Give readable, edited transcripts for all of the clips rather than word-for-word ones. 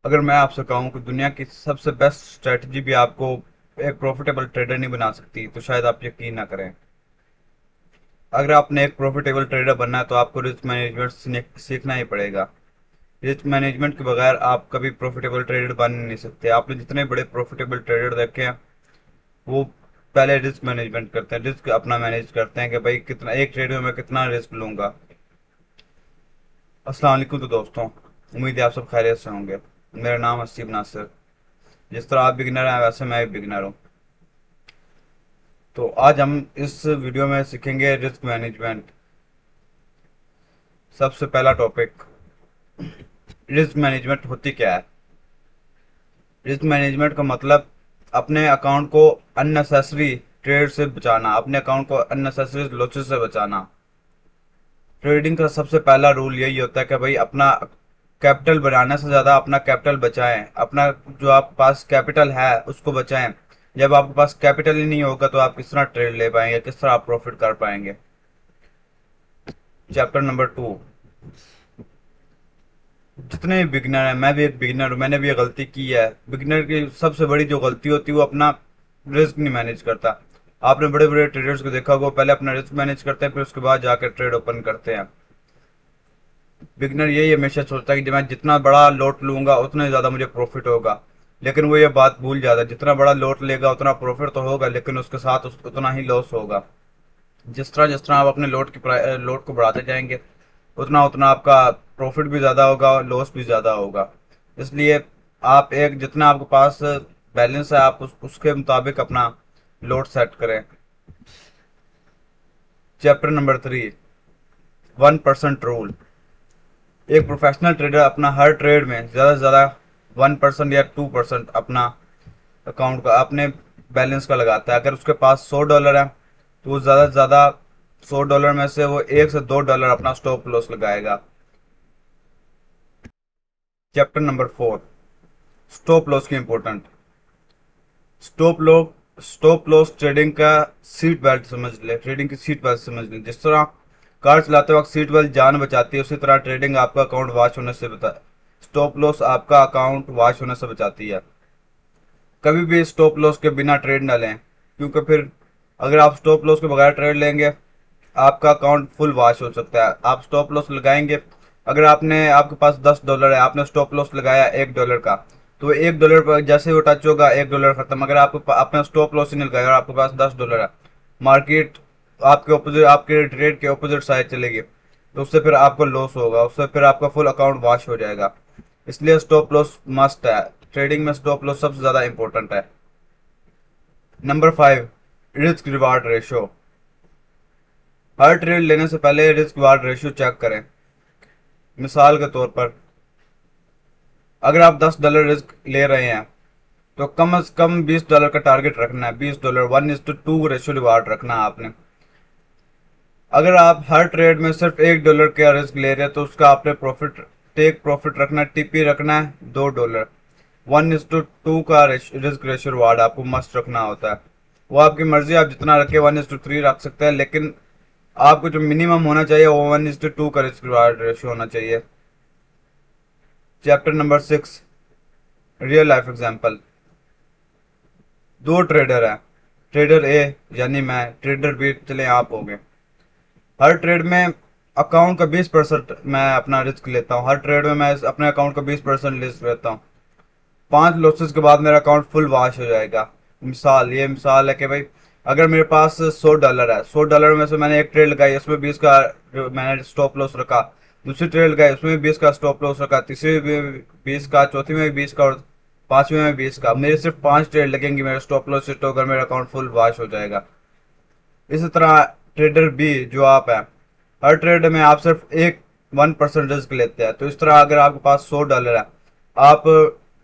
अगर मैं आपसे कहूँ कि दुनिया की सबसे बेस्ट स्ट्रेटजी भी आपको एक प्रॉफिटेबल ट्रेडर नहीं बना सकती, तो शायद आप यकीन ना करें। अगर आपने एक प्रॉफिटेबल ट्रेडर बनना है तो आपको रिस्क मैनेजमेंट सीखना ही पड़ेगा। रिस्क मैनेजमेंट के बगैर आप कभी प्रॉफिटेबल ट्रेडर बन नहीं सकते। आपने जितने बड़े प्रॉफिटेबल ट्रेडर देखे हैं, वो पहले रिस्क मैनेजमेंट करते हैं, रिस्क अपना मैनेज करते हैं कि भाई कितना एक ट्रेड में मैं कितना रिस्क लूंगा। अस्सलाम वालेकुम। तो दोस्तों, उम्मीद है आप सब खैरियत से होंगे। मेरा नाम हसीब नासिर। जिस तरह आप बिगिनर हैं वैसे मैं भी बिगिनर हूँ। तो आज हम इस वीडियो में सीखेंगे रिस्क मैनेजमेंट। सबसे पहला टॉपिक, रिस्क मैनेजमेंट होती क्या है। रिस्क मैनेजमेंट का मतलब अपने अकाउंट को अननेसेसरी ट्रेड से बचाना, अपने अकाउंट को अननेसेसरी लॉसेस से बचाना। ट्रेडिंग का सबसे पहला रूल यही होता है कि भाई अपना कैपिटल बनाने से ज्यादा अपना कैपिटल बचाएं। अपना जो आपके पास कैपिटल है उसको बचाएं। जब आपके पास कैपिटल ही नहीं होगा तो आप किस तरह ट्रेड ले पाएंगे, किस तरह आप प्रॉफिट कर पाएंगे। Chapter number 2। जितने भी बिगिनर हैं, मैं भी एक बिगिनर हूँ, मैंने भी ये गलती की है। बिगिनर की सबसे बड़ी जो गलती होती है वो अपना रिस्क नहीं मैनेज करता। आपने बड़े बड़े ट्रेडर्स को देखा होगा, पहले अपना रिस्क मैनेज करते हैं फिर उसके बाद जाकर ट्रेड ओपन करते हैं। बिगनर यही हमेशा सोचता है कि मैं जितना बड़ा लोट लूंगा उतना ज्यादा मुझे प्रॉफिट होगा। लेकिन वो ये बात भूल जाता है, जितना बड़ा लोट लेगा उतना प्रॉफिट तो होगा, लेकिन उसके साथ उतना ही लॉस होगा। जिस तरह आप अपने लोट को बढ़ाते जाएंगे, उतना उतना आपका प्रॉफिट भी ज्यादा होगा, लॉस भी ज्यादा होगा। इसलिए आप एक जितना आपके पास बैलेंस है, आप उसके मुताबिक अपना लोट सेट करें। Chapter number 3, 1% rule. एक प्रोफेशनल ट्रेडर अपना हर ट्रेड में ज्यादा से ज्यादा 1% या 2% अपना अकाउंट का, अपने बैलेंस का लगाता है। अगर उसके पास $100 है तो वो ज्यादा से ज्यादा $100 में से वो $1 से $2 अपना स्टॉप लॉस लगाएगा। चैप्टर नंबर 4, स्टॉप लॉस की important. Stop loss stop loss trading का सीट बेल्ट समझ ले, ट्रेडिंग की सीट बेल्ट समझ ले। जिस तरह कार चलाते वक्त सीट बेल्ट जान बचाती है, उसी तरह ट्रेडिंग आपका अकाउंट वॉश होने से बता स्टॉप लॉस आपका अकाउंट वॉश होने से बचाती है। कभी भी स्टॉप लॉस के बिना ट्रेड न लें, क्योंकि फिर अगर आप स्टॉप लॉस के बगैर ट्रेड लेंगे आपका अकाउंट फुल वॉश हो सकता है। आप स्टॉप लॉस लगाएंगे, अगर आपके पास $10 है, आपने स्टॉप लॉस लगाया $1 का, तो $1 पर जैसे वो टच होगा $1 खत्म। अगर आपने स्टॉप लॉस ही नहीं लगाया और आपके पास $10 है, मार्केट आपके ट्रेड के ऑपोजिट साइड चलेगी, तो उससे फिर आपको लॉस होगा, उससे फिर आपका फुल अकाउंट वॉश हो जाएगा। इसलिए स्टॉप लॉस मस्ट है। ट्रेडिंग में स्टॉप लॉस सबसे ज्यादा इंपॉर्टेंट है। Number 5, risk reward ratio. हर ट्रेड लेने से पहले रिस्क रिवार्ड रेशियो चेक करें। मिसाल के तौर पर, अगर आप $10 रिस्क ले रहे हैं तो कम से कम $20 का टारगेट रखना है। $20 1:2 रेशियो रिवार्ड रखना है आपने। अगर आप हर ट्रेड में सिर्फ $1 का रिस्क ले रहे हैं तो उसका आपने टेक प्रॉफिट रखना है, टीपी रखना है $2। 1:2 का रिस्क रेशियो रिवार्ड आपको मस्ट रखना होता है। वो आपकी मर्जी, आप जितना रखे 1:3 रख सकते हैं, लेकिन आपको जो मिनिमम होना चाहिए वो 1:2 का रिस्क रिवार्ड रेशियो होना चाहिए। Chapter number 6, real life example. दो ट्रेडर हैं, ट्रेडर ए यानी मैं, ट्रेडर बी चले आप हो गए। हर ट्रेड में अकाउंट का 20% मैं अपना रिस्क लेता हूँ। हर ट्रेड में मैं अपने अकाउंट का 20% रिस्क लेता हूँ। 5 लॉसेस के बाद मेरा अकाउंट फुल वॉश हो जाएगा। ये मिसाल है कि भाई अगर मेरे पास $100 है, $100 में से मैंने एक ट्रेड लगाई, उसमें 20 का मैंने स्टॉप लॉस रखा। दूसरी ट्रेड लगाई, उसमें भी 20 का स्टॉप लॉस रखा। तीसरी में 20 का, चौथी में भी 20 का और पांचवी में 20 का। मेरे सिर्फ 5 ट्रेड लगेंगी, मेरे स्टॉप लॉस हिट होकर मेरा अकाउंट फुल वॉश हो जाएगा। इसी तरह ट्रेडर बी जो आप है, हर ट्रेड में आप सिर्फ एक 1% रिस्क लेते हैं। तो इस तरह अगर आपके पास $100 है, आप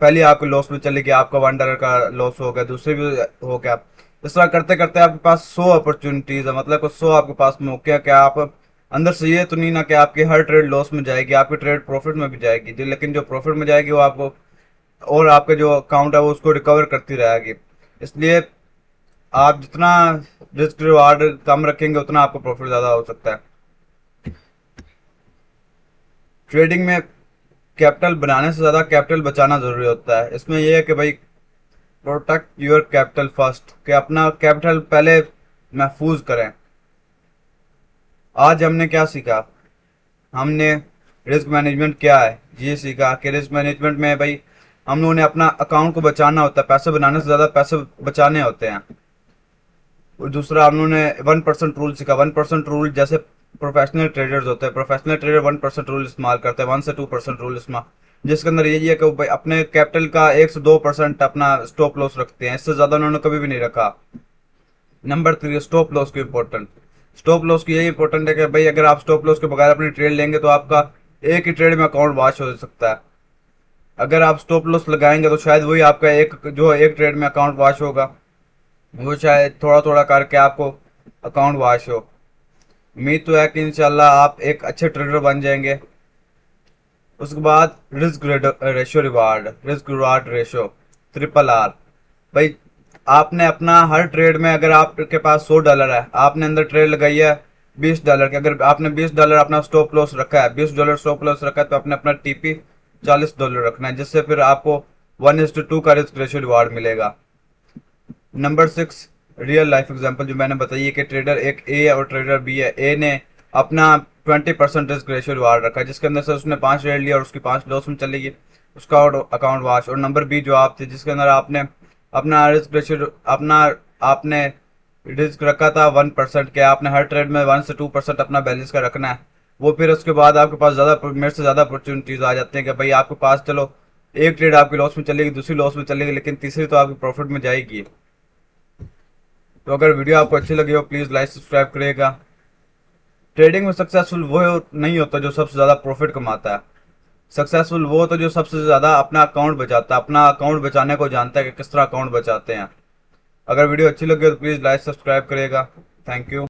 पहले आपके लॉस में चले गए, आपका $1 का लॉस हो गया, दूसरे भी हो गया। इस तरह करते करते आपके पास 100 अपॉर्चुनिटीज है, मतलब 100 आपके पास मौके हैं। क्या आप अंदर से ये तो नहीं ना कि आपकी हर ट्रेड लॉस में जाएगी, आपकी ट्रेड प्रॉफिट में भी जाएगी, लेकिन जो प्रॉफिट में जाएगी वो आपको और आपका जो अकाउंट है वो उसको रिकवर करती रहेगी। इसलिए आप जितना रिस्क रिवार्ड कम रखेंगे उतना आपको प्रॉफिट ज्यादा हो सकता है। ट्रेडिंग में कैपिटल बनाने से ज़्यादा कैपिटल बचाना ज़रूरी होता है। इसमें यह है कि भाई प्रोटेक्ट योर कैपिटल फर्स्ट, कि अपना कैपिटल पहले महफूज करें। आज हमने क्या सीखा? हमने रिस्क मैनेजमेंट क्या है ये सीखा कि रिस्क मैनेजमेंट में भाई हम लोगों ने अपना अकाउंट को बचाना होता है, पैसे बनाने से ज़्यादा पैसे बचाने होते हैं। और दूसरा हम लोगों ने 1% रूल सीखा। 1% रूल, जैसे प्रोफेशनल ट्रेडर्स होते हैं, प्रोफेशनल ट्रेडर 1% रूल इस्तेमाल करते हैं, 1 से 2% रूल इस्तेमाल, जिसके अंदर यही है कि भाई अपने कैपिटल का 1 से 2% अपना स्टॉप लॉस रखते हैं, इससे ज़्यादा उन्होंने कभी भी नहीं रखा। नंबर 3, स्टॉप लॉस की इंपॉर्टेंट। स्टॉप लॉस की यही इंपॉर्टेंट है कि भाई अगर आप स्टॉप लॉस के बगैर अपनी ट्रेड लेंगे तो आपका एक ही ट्रेड में अकाउंट वॉश हो सकता है। अगर आप स्टॉप लॉस लगाएंगे तो शायद वही आपका एक ट्रेड में अकाउंट वॉश होगा, वो शायद थोड़ा थोड़ा करके आपको अकाउंट वॉश हो। उम्मीद तो है कि इंशाल्लाह आप एक अच्छे ट्रेडर बन जाएंगे। उसके बाद risk ratio reward, risk reward ratio, RRR। भाई आपने अपना हर ट्रेड में, अगर आपके पास $100 है, आपने अंदर ट्रेड लगाई है $20 की, अगर आपने $20 अपना स्टॉप लॉस रखा है, $20 स्टॉप लॉस रखा है, तो आपने अपना TP $40 रखना है, जिससे फिर आपको 1:2 का रिस्क रेशियो रिवार्ड मिलेगा। नंबर 6, रियल लाइफ एग्जांपल जो मैंने बताई है कि ट्रेडर एक ए है और ट्रेडर बी है। ए ने अपना 20% रिस्क रेशियो रिवार्ड रखा है, जिसके अंदर से उसने 5 ट्रेड लिया और उसकी 5 लॉस में चली गई, उसका अकाउंट वॉश। और नंबर बी जो आप थे, जिसके अंदर आपने अपना रिस्क रेशियो आपने रिस्क रखा था 1% के, आपने हर ट्रेड में 1 से 2% अपना बैलेंस का रखना है। वो फिर उसके बाद आपके पास मेरे से ज़्यादा अपॉर्चुनिटीज आ जाती हैं कि भाई आपके पास चलो एक ट्रेड आपकी लॉस में चलेगी, दूसरी लॉस में चलेगी, लेकिन तीसरी तो आपकी प्रॉफिट में जाएगी। तो अगर वीडियो आपको अच्छी लगी हो प्लीज़ लाइक सब्सक्राइब करिएगा। ट्रेडिंग में सक्सेसफुल वो नहीं होता जो सबसे ज़्यादा प्रॉफिट कमाता है, सक्सेसफुल वो होता है जो सबसे ज़्यादा अपना अकाउंट बचाता है, अपना अकाउंट बचाने को जानता है कि किस तरह अकाउंट बचाते हैं। अगर वीडियो अच्छी लगी हो तो प्लीज़ लाइक सब्सक्राइब करिएगा। Thank you.